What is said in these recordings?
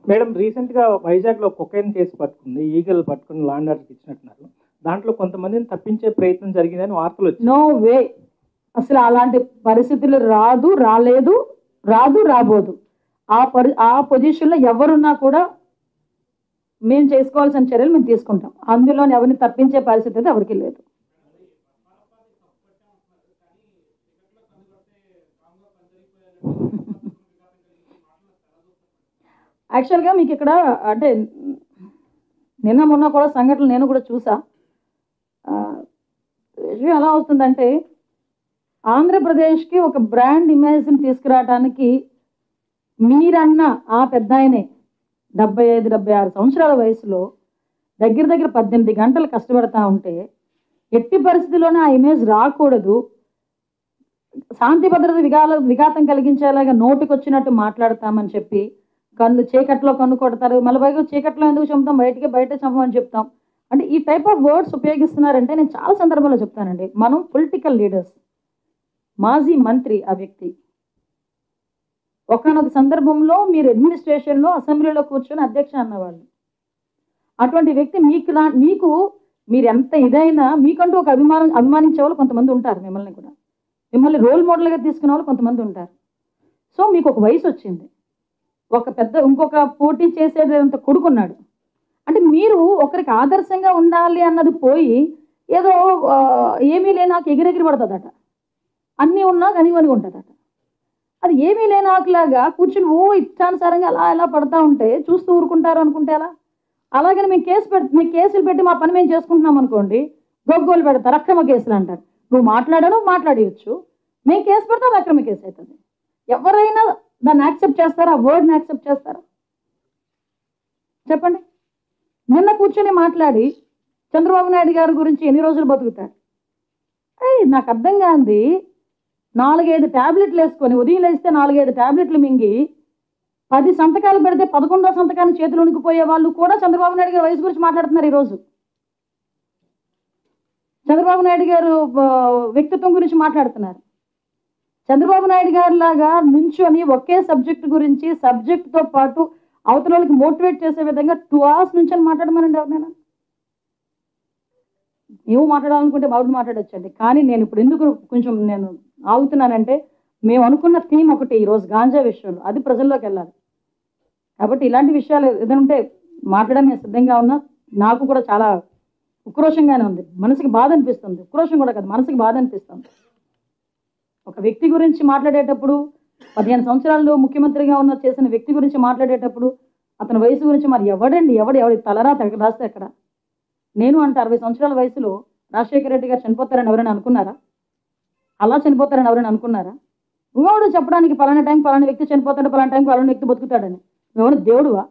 Madam రీసెంట్గా వైజాగ్లో cocaine case పట్టుకుంది, ఈగల్ పట్టుకుని లాండ్ ఆర్డర్కి ఇచ్చినట్టున్నారు. దాంట్లో కొంతమందిని తప్పించే ప్రయత్నం జరిగిందని వార్తలు వచ్చాయి. నో వే, అసలు అలాంటి పరిస్థితులు రాలేదు, రాబోదు. ఆ పొజిషన్లో ఎవరున్నా కూడా మేము చేసుకోవాల్సిన చర్యలు మేము తీసుకుంటాం. అందులో ఎవరిని తప్పించే పరిస్థితి అయితే ఎవరికి లేదు. యాక్చువల్గా మీకు ఇక్కడ అంటే నిన్న మొన్న కూడా సంఘటనలు నేను కూడా చూసా. విషయం ఎలా వస్తుందంటే ఆంధ్రప్రదేశ్కి ఒక బ్రాండ్ ఇమేజ్ని తీసుకురావడానికి మీరన్న ఆ పెద్ద ఆయనే 75-76 సంవత్సరాల వయసులో దగ్గర 18 గంటలు కష్టపడతా ఉంటే ఎట్టి పరిస్థితుల్లోనే ఆ ఇమేజ్ రాకూడదు, శాంతి భద్రత విఘాతం కలిగించేలాగా నోటికి వచ్చినట్టు మాట్లాడతామని చెప్పి చీకట్లో కన్ను కొడతారు, మళ్ళీ పైగా చీకట్లో ఎందుకు చంపుతాం, బయట చంపమని చెప్తాం అంటే ఈ టైప్ ఆఫ్ వర్డ్స్ ఉపయోగిస్తున్నారంటే నేను చాలా సందర్భాల్లో చెప్తానండి. మనం పొలిటికల్ లీడర్స్, మాజీ మంత్రి ఆ వ్యక్తి ఒకనొక సందర్భంలో మీరు అడ్మినిస్ట్రేషన్లో అసెంబ్లీలో కూర్చొని అధ్యక్ష అన్నవాళ్ళు. అటువంటి వ్యక్తి మీకు మీరు ఎంత ఇదైనా మీకంటూ ఒక అభిమానించే వాళ్ళు కొంతమంది ఉంటారు, మిమ్మల్ని రోల్ మోడల్గా తీసుకునే వాళ్ళు కొంతమంది ఉంటారు. సో మీకు ఒక వయసు వచ్చింది, ఇంకొక పోటీ చేసేదంత కొడుకున్నాడు అంటే మీరు ఒకరికి ఆదర్శంగా ఉండాలి అన్నది పోయి ఏదో ఏమీ లేని నాకు ఎగిరెగిరి పడుతుందట, అన్నీ ఉన్నా కనివని ఉంటుందట. అది ఏమీ లేని ఆకులాగా కూర్చుని ఇష్టానుసారంగా అలా పడతా ఉంటే చూస్తూ ఊరుకుంటారు అనుకుంటే అలా. అలాగని మేము కేసులు పెట్టి మా పని మేము చేసుకుంటున్నాం అనుకోండి, గొగ్గోలు పెడతారు, అక్రమ కేసులు అంటారు. నువ్వు మాట్లాడేయచ్చు, మేము కేసు పెడితే అది అక్రమ కేసు అవుతుంది. ఎవరైనా దాన్ని యాక్సెప్ట్ చేస్తారా? ఆ వర్డ్ని యాక్సెప్ట్ చేస్తారా? చెప్పండి. నిన్న కూర్చొని మాట్లాడి చంద్రబాబు నాయుడు గారి గురించి ఎన్ని రోజులు బతుకుతాడు? నాకు అర్థం కాంది, 4-5 ట్యాబ్లెట్లు వేసుకొని ఉదయం లేస్తే 4-5 ట్యాబ్లెట్లు మింగి 10 సంతకాలు పెడితే 11వ సంతకాన్ని చేతులు ఉనికిపోయే వాళ్ళు కూడా చంద్రబాబు నాయుడు గారి వయసు గురించి మాట్లాడుతున్నారు ఈరోజు. చంద్రబాబు నాయుడు గారు వ్యక్తిత్వం గురించి మాట్లాడుతున్నారు. చంద్రబాబు నాయుడు గారి లాగా నుంచొని ఒకే సబ్జెక్టుతో పాటు అవతల వాళ్ళకి మోటివేట్ చేసే విధంగా 2 hours నుంచి మాట్లాడమనండి ఎవరినైనా. మేము మాట్లాడాలనుకుంటే బాబు మాట్లాడొచ్చండి. కానీ నేను ఇప్పుడు ఎందుకు కొంచెం నేను ఆగుతున్నానంటే మేము అనుకున్న థీమ్ ఒకటి ఈరోజు గాంజా విషయంలో, అది ప్రజల్లోకి వెళ్ళాలి. కాబట్టి ఇలాంటి విషయాలు ఏదైనా ఉంటే మాట్లాడడానికి నేను సిద్ధంగా ఉన్నా. నాకు కూడా చాలా ఉక్రోషంగానే ఉంది, మనసుకి బాధ అనిపిస్తుంది. ఉక్రోషం కూడా కాదు, మనసుకి బాధ అనిపిస్తుంది. ఒక వ్యక్తి గురించి మాట్లాడేటప్పుడు 15 సంవత్సరాలు ముఖ్యమంత్రిగా చేసిన వ్యక్తి గురించి మాట్లాడేటప్పుడు అతని వయసు గురించి మరి ఎవడి తలరాత రాస్తే ఎక్కడ? నేను అంటే 60 సంవత్సరాల వయసులో రాజశేఖర రెడ్డి గారు చనిపోతారని ఎవరైనా అనుకున్నారా? అలా చనిపోతారని ఎవరైనా అనుకున్నారా? నువ్వెవడు చెప్పడానికి పలానా టైం పలానా వ్యక్తి చనిపోతాడు, పలానా టైం పలానా వ్యక్తి బతుకుతాడని? నువ్వెవరు దేవుడువా?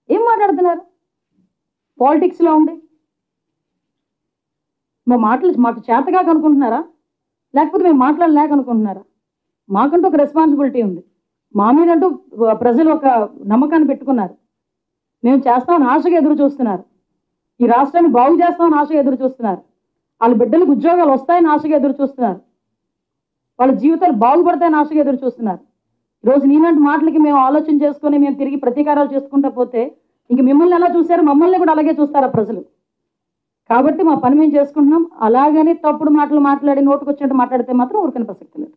ఏం మాట్లాడుతున్నారు? పాలిటిక్స్లో ఉండి మా మాటలు మాకు చేతగా అనుకుంటున్నారా, లేకపోతే మేము మాట్లాడలేక అనుకుంటున్నారా? మాకంటూ ఒక రెస్పాన్సిబిలిటీ ఉంది. మా మీదంటూ ప్రజలు ఒక నమ్మకాన్ని పెట్టుకున్నారు. మేము చేస్తామని ఆశగా ఎదురు చూస్తున్నారు. ఈ రాష్ట్రాన్ని బాగు చేస్తామని ఆశగా ఎదురు చూస్తున్నారు. వాళ్ళ బిడ్డలకు ఉద్యోగాలు వస్తాయని ఆశగా ఎదురు చూస్తున్నారు. వాళ్ళ జీవితాలు బాగుపడతాయని ఆశగా ఎదురు చూస్తున్నారు. ఈరోజు నీలాంటి మాటలకి మేము ఆలోచన చేసుకొని మేము తిరిగి ప్రతీకారాలు చేసుకుంటా పోతే ఇంక మిమ్మల్ని ఎలా చూశారు, మమ్మల్ని కూడా అలాగే చూస్తారా ప్రజలు? కాబట్టి మా పని మేము చేసుకుంటున్నాం. అలాగని తప్పుడు మాటలు మాట్లాడి నోటుకు వచ్చినట్టు మాట్లాడితే మాత్రం ఊరికనే ప్రసక్తి లేదు.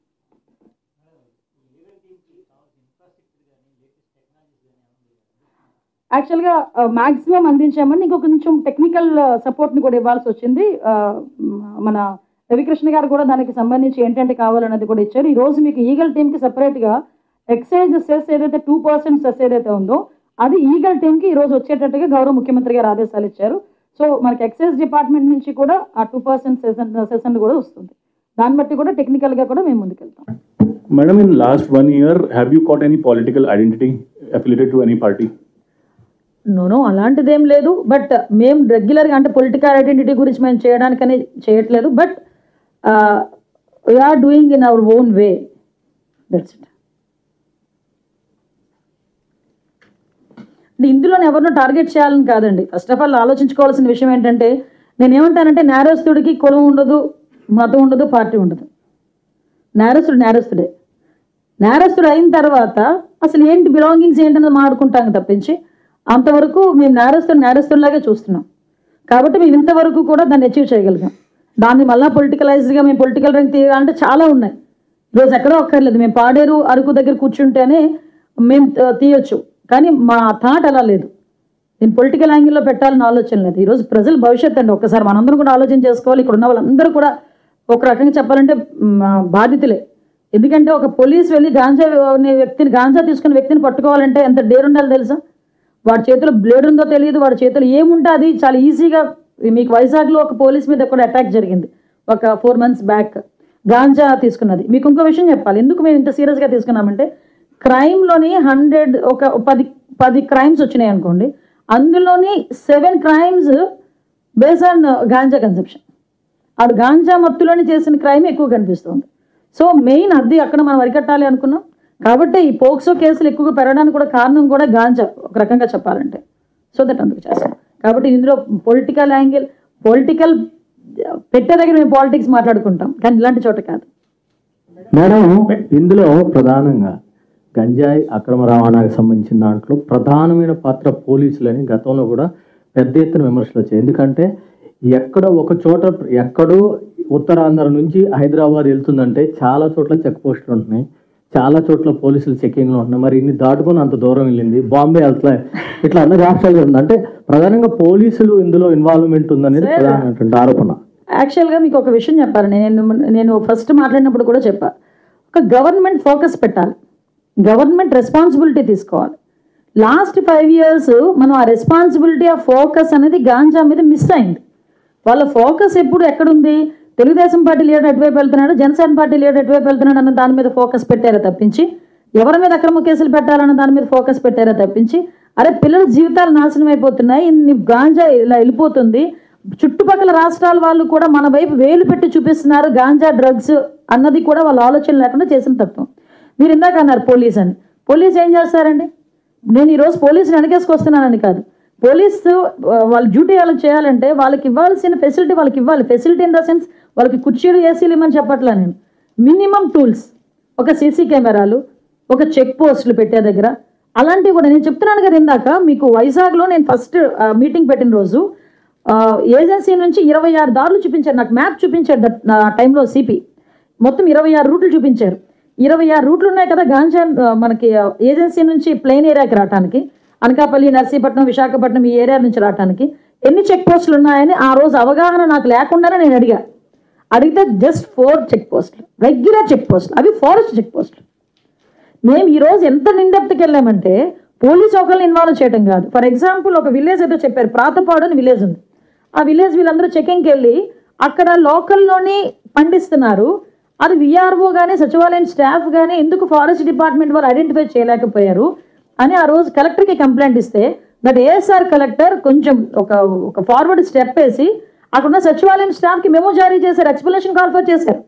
యాక్చువల్గా మ్యాక్సిమం అందించామని ఇంకొక కొంచెం టెక్నికల్ సపోర్ట్ని కూడా ఇవ్వాల్సి వచ్చింది. మన రవికృష్ణ గారు కూడా దానికి సంబంధించి ఏంటంటే కావాలన్నది కూడా ఇచ్చారు. ఈరోజు మీకు ఈగల్ టీమ్కి సపరేట్గా ఎక్సైజ్ సెస్ ఏదైతే 2% సెస్ ఏదైతే ఉందో అది ఈగల్ టీమ్కి ఈరోజు వచ్చేటట్టుగా గౌరవ ముఖ్యమంత్రి గారు ఆదేశాలు ఇచ్చారు. సో మనకి ఎక్సైజ్ డిపార్ట్మెంట్ నుంచి కూడా ఆ 2% సెషన్ కూడా వస్తుంది. దాన్ని బట్టి కూడా టెక్నికల్గా కూడా మేము ముందుకెళ్తాం. Madam, in last 1 year, have you caught any political identity affiliated to any party? No అలాంటిదేం లేదు. బట్ మేము రెగ్యులర్గా అంటే పొలిటికల్ ఐడెంటిటీ గురించి మేము చేయడానికని చేయట్లేదు. But we're doing in our own way, that's it. ఇందులో ఎవరినో టార్గెట్ చేయాలని కాదండి. ఫస్ట్ ఆఫ్ ఆల్ ఆలోచించుకోవాల్సిన విషయం ఏంటంటే నేనేమంటానంటే నేరస్తుడికి కులం ఉండదు, మతం ఉండదు, పార్టీ ఉండదు. నేరస్తుడే. నేరస్తుడు అయిన తర్వాత అసలు ఏంటి బిలాంగింగ్స్ ఏంటన్నది మాట్లాడుకుంటాం తప్పించి అంతవరకు మేము నేరస్తుడిలాగే చూస్తున్నాం. కాబట్టి మేము ఇంతవరకు కూడా దాన్ని అచీవ్ చేయగలిగాం. దాన్ని మళ్ళీ పొలిటికలైజ్డ్గా మేము పొలిటికల్ రంగ్ తీయాలంటే చాలా ఉన్నాయి. ఈరోజు ఎక్కడో ఒక్కర్లేదు, మేము పాడేరు అరకు దగ్గర కూర్చుంటేనే మేము తీయొచ్చు, కానీ మా థాట్ అలా లేదు. నేను పొలిటికల్ యాంగిల్లో పెట్టాలని ఆలోచన లేదు. ఈరోజు ప్రజల భవిష్యత్తు అండి, ఒక్కసారి మనందరం కూడా ఆలోచన చేసుకోవాలి. ఇక్కడ ఉన్న వాళ్ళందరూ కూడా ఒక రకంగా చెప్పాలంటే బాధితులే. ఎందుకంటే ఒక పోలీస్ వెళ్ళి గాంజా తీసుకున్న వ్యక్తిని పట్టుకోవాలంటే ఎంత డేర్ ఉండాలో తెలుసా? వాడి చేతిలో బ్లేడ్ ఉందో తెలియదు, వాడి చేతిలో ఏముంటే అది చాలా ఈజీగా. మీకు వైజాగ్లో ఒక పోలీస్ మీద కూడా అటాక్ జరిగింది ఒక 4 months బ్యాక్, గాంజా తీసుకున్నది. మీకు ఇంకో విషయం చెప్పాలి, ఎందుకు మేము ఇంత సీరియస్గా తీసుకున్నామంటే క్రైమ్లోని 10 క్రైమ్స్ వచ్చినాయి అనుకోండి, అందులోని 7 crimes based on ganja conception. ఆడు గాంజా మత్తులోని చేసిన క్రైమ్ ఎక్కువ కనిపిస్తుంది. సో మెయిన్ అది అక్కడ మనం అరికట్టాలి అనుకున్నాం. కాబట్టి ఈ పోక్సో కేసులు ఎక్కువగా పెరగడానికి కూడా కారణం కూడా గాంజా ఒక రకంగా చెప్పాలంటే. సో దట్ అందుకు చేస్తాం. కాబట్టి ఇందులో పొలిటికల్ యాంగిల్, పొలిటికల్ పెట్టే దగ్గర మేము పాలిటిక్స్ మాట్లాడుకుంటాం, కానీ ఇలాంటి చోట కాదు. మేడం, ఇందులో ప్రధానంగా గంజాయి అక్రమ రవాణాకు సంబంధించిన దాంట్లో ప్రధానమైన పాత్ర పోలీసులని గతంలో కూడా పెద్ద ఎత్తున విమర్శలు వచ్చాయి. ఎందుకంటే ఎక్కడో ఉత్తరాంధ్ర నుంచి హైదరాబాద్ వెళ్తుందంటే చాలా చోట్ల చెక్ పోస్టులు ఉంటున్నాయి, చాలా చోట్ల పోలీసులు చెక్కింగ్లు ఉంటున్నాయి. మరి ఇన్ని దాటుకొని అంత దూరం వెళ్ళింది, బాంబే వెళ్తా, ఇట్లా అన్ని రాష్ట్రాలు ఉంది. అంటే ప్రధానంగా పోలీసులు ఇందులో ఇన్వాల్వ్మెంట్ ఉందనేది ప్రధానమైనటువంటి ఆరోపణ. యాక్చువల్గా మీకు ఒక విషయం చెప్పాలి, నేను ఫస్ట్ మాట్లాడినప్పుడు కూడా చెప్పా, ఒక గవర్నమెంట్ ఫోకస్ పెట్టాలి, గవర్నమెంట్ రెస్పాన్సిబిలిటీ తీసుకోవాలి. లాస్ట్ 5 years మనం ఆ రెస్పాన్సిబిలిటీ, ఆ ఫోకస్ అనేది గాంజా మీద మిస్ అయింది. వాళ్ళ ఫోకస్ ఎప్పుడు ఎక్కడుంది? తెలుగుదేశం పార్టీ లీడర్ ఎటువైపు వెళ్తున్నాడు, జనసేన పార్టీ లీడర్ ఎటువైపు వెళ్తున్నాడు అన్న దాని మీద ఫోకస్ పెట్టారా తప్పించి, ఎవరి మీద అక్రమ కేసులు పెట్టాలన్న దాని మీద ఫోకస్ పెట్టారా తప్పించి, అరే పిల్లల జీవితాలు నాశనం అయిపోతున్నాయి, ఇన్ని గాంజా ఇలా వెళ్ళిపోతుంది, చుట్టుపక్కల రాష్ట్రాల వాళ్ళు కూడా మన వైపు వేలు పెట్టి చూపిస్తున్నారు గాంజా డ్రగ్స్ అన్నది కూడా వాళ్ళ ఆలోచన లేకుండా చేసిన తత్వం. మీరు ఇందాక అన్నారు పోలీస్ అని. పోలీస్ ఏం చేస్తారండి? నేను ఈరోజు పోలీసుని వెనకేసుకొస్తున్నానని కాదు, పోలీసు వాళ్ళ డ్యూటీ వాళ్ళకి చేయాలంటే వాళ్ళకి ఇవ్వాల్సిన ఫెసిలిటీ వాళ్ళకి ఇవ్వాలి. ఫెసిలిటీ ఇన్ ద సెన్స్ వాళ్ళకి కుర్చీలు ఏసీలు ఇవ్వమని చెప్పట్లా నేను. మినిమం టూల్స్, ఒక సీసీ కెమెరాలు, ఒక చెక్ పోస్టులు పెట్టే దగ్గర అలాంటివి కూడా నేను చెప్తున్నాను కదా. ఇందాక మీకు వైజాగ్లో నేను ఫస్ట్ మీటింగ్ పెట్టిన రోజు ఏజెన్సీ నుంచి 26 దారులు చూపించారు, నాకు మ్యాప్ చూపించారు ఆ టైంలో సిపి. మొత్తం 26 రూట్లు చూపించారు. 26 రూట్లు ఉన్నాయి కదా గాంజా మనకి ఏజెన్సీ నుంచి ప్లెయిన్ ఏరియాకి రావడానికి, అనకాపల్లి, నర్సీపట్నం, విశాఖపట్నం ఈ ఏరియా నుంచి రావడానికి ఎన్ని చెక్ పోస్టులు ఉన్నాయని ఆ రోజు అవగాహన నాకు లేకుండానే నేను అడిగితే జస్ట్ 4 చెక్ పోస్టులు, రెగ్యులర్ చెక్ పోస్టులు, అవి ఫారెస్ట్ చెక్ పోస్టులు. మేము ఈరోజు ఎంత నిండెప్తకి వెళ్ళామంటే పోలీసు ఒకరిని ఇన్వాల్వ్ చేయడం కాదు. ఫర్ ఎగ్జాంపుల్ ఒక విలేజ్ ఏదో చెప్పారు, ప్రాతపాడు అని విలేజ్ ఉంది. ఆ విలేజ్ వీళ్ళందరూ చెకింగ్కి వెళ్ళి అక్కడ లోకల్లోని పండిస్తున్నారు. అది విఆర్ఓ కానీ సచివాలయం స్టాఫ్ కానీ ఎందుకు ఫారెస్ట్ డిపార్ట్మెంట్ వాళ్ళు ఐడెంటిఫై చేయలేకపోయారు అని ఆ రోజు కలెక్టర్కి కంప్లైంట్ ఇస్తే, దట్ ఏఎస్ఆర్ కలెక్టర్ కొంచెం ఒక ఫార్వర్డ్ స్టెప్ వేసి అక్కడున్న సచివాలయం స్టాఫ్కి మెమో జారీ చేశారు, ఎక్స్ప్లెనేషన్ కాల్ ఫర్ చేశారు.